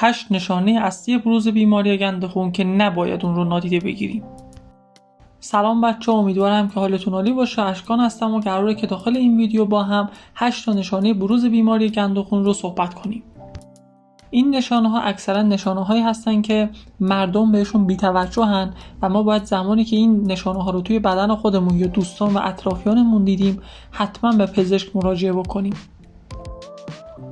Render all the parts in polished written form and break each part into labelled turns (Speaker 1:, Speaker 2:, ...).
Speaker 1: 8 نشانه اصلی بروز بیماری گند خون که نباید اون رو نادیده بگیریم. سلام بچه، امیدوارم که حالتون عالی باشه. اشکان هستم و قراره که داخل این ویدیو با هم 8 نشانه بروز بیماری گند خون رو صحبت کنیم. این نشانه ها اکثرا نشانه هایی هستن که مردم بهشون بی‌توجهن و ما باید زمانی که این نشانه ها رو توی بدن خودمون یا دوستان و اطرافیانمون دیدیم حتما به پزشک مراجعه بکنیم.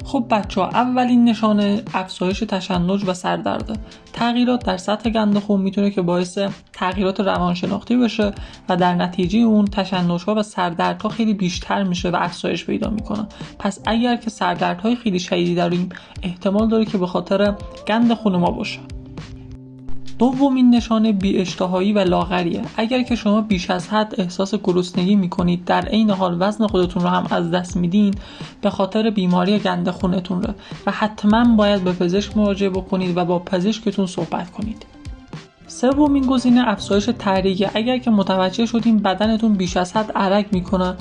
Speaker 1: خب بچه ها، اولین نشانه افزایش تشنج و سردرده. تغییرات در سطح گند خون میتونه که باعث تغییرات روانشناختی بشه و در نتیجه اون تشنج‌ها و سردردها خیلی بیشتر میشه و افزایش پیدا میکنه. پس اگر که سردردهای خیلی شدیدی داریم احتمال داره که به خاطر گند خون ما باشه. دومین نشانه بی‌اشتهایی و لاغریه. اگر که شما بیش از حد احساس گرسنگی میکنید، در عین حال وزن خودتون رو هم از دست میدین، به خاطر بیماری گند خونتون رو و حتما باید به پزشک مراجعه بکنید و با پزشکتون صحبت کنید. سومین گزینه افزایش تحریکه. اگر که متوجه شدین بدنتون بیش از حد عرق میکنه،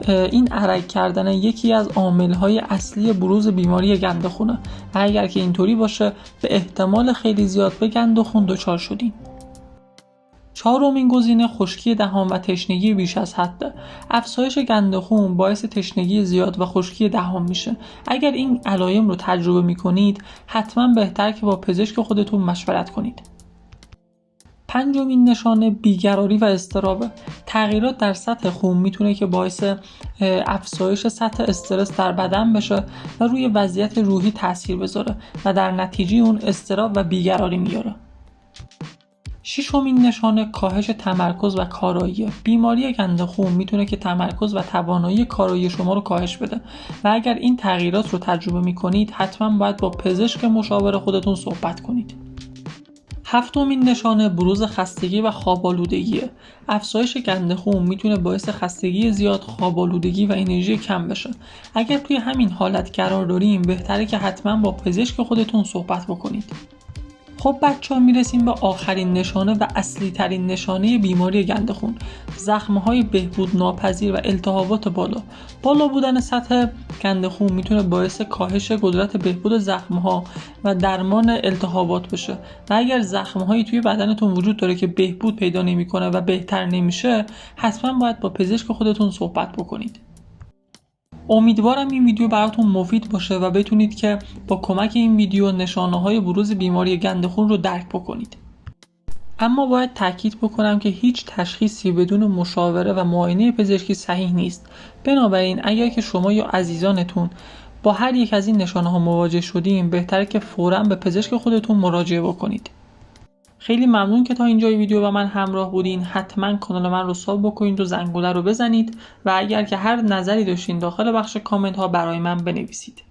Speaker 1: این عرق کردن یکی از عامل‌های اصلی بروز بیماری گند خونه و اگر که اینطوری باشه به احتمال خیلی زیاد به گند خون دچار شدین. چهارمین گزینه خشکی دهان و تشنگی بیش از حد. افزایش گند خون باعث تشنگی زیاد و خشکی دهان میشه. اگر این علائم رو تجربه میکنید حتما بهتر که با پزشک خودتون مشورت کنید. پنجمین نشانه بیقراری و اضطراب. تغییرات در سطح خون میتونه که باعث افزایش سطح استرس در بدن بشه و روی وضعیت روحی تاثیر بذاره و در نتیجه اون اضطراب و بیقراری میاره. ششمین نشانه کاهش تمرکز و کارایی. بیماری گند خون میتونه که تمرکز و توانایی کارایی شما رو کاهش بده و اگر این تغییرات رو تجربه میکنید حتما باید با پزشک مشاور خودتون صحبت کنید. هفتمین نشانه بروز خستگی و خواب‌آلودگیه. افزایش گند خون میتونه باعث خستگی زیاد، خواب‌آلودگی و انرژی کم بشه. اگر توی همین حالت قرار داریم بهتره که حتما با پزشک خودتون صحبت بکنید. خب بچه‌ها، میرسیم به آخرین نشانه و اصلی ترین نشانه بیماری گند خون. زخم‌های بهبود ناپذیر و التهابات بالا بودن سطح گند خون میتونه باعث کاهش قدرت بهبود زخم‌ها و درمان التهابات بشه و اگر زخم‌هایی توی بدنتون وجود داره که بهبود پیدا نمی‌کنه و بهتر نمیشه حتما باید با پزشک خودتون صحبت بکنید. امیدوارم این ویدیو براتون مفید باشه و بتونید که با کمک این ویدیو نشانه‌های بروز بیماری گند خون رو درک بکنید. اما باید تاکید بکنم که هیچ تشخیصی بدون مشاوره و معاینه پزشکی صحیح نیست. بنابراین اگر که شما یا عزیزانتون با هر یک از این نشانه‌ها مواجه شدین بهتره که فوراً به پزشک خودتون مراجعه بکنید. خیلی ممنون که تا اینجای ویدیو با من همراه بودین. حتما کانال من رو ساب بکنید و زنگوله رو بزنید و اگر که هر نظری داشتین داخل بخش کامنت ها برای من بنویسید.